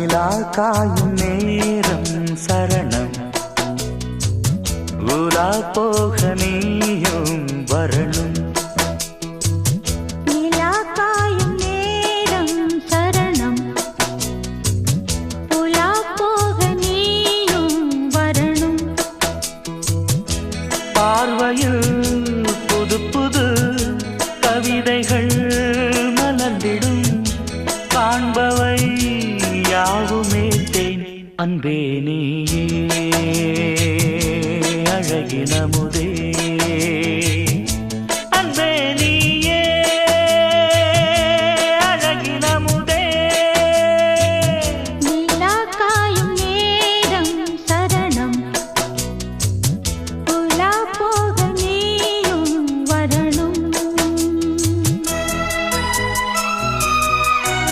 நிலா காயும் நேரம் சரணம் உலா போக நீயும் வரணும் நிலா காயும் நேரம் சரணம் உலா போக நீயும் வரணும் பார்வையில் புது புது கவிதைகள் மலர்ந்திடும் காண்பவை யாவுமே தேன் அன்பே நீயே அழகின முதே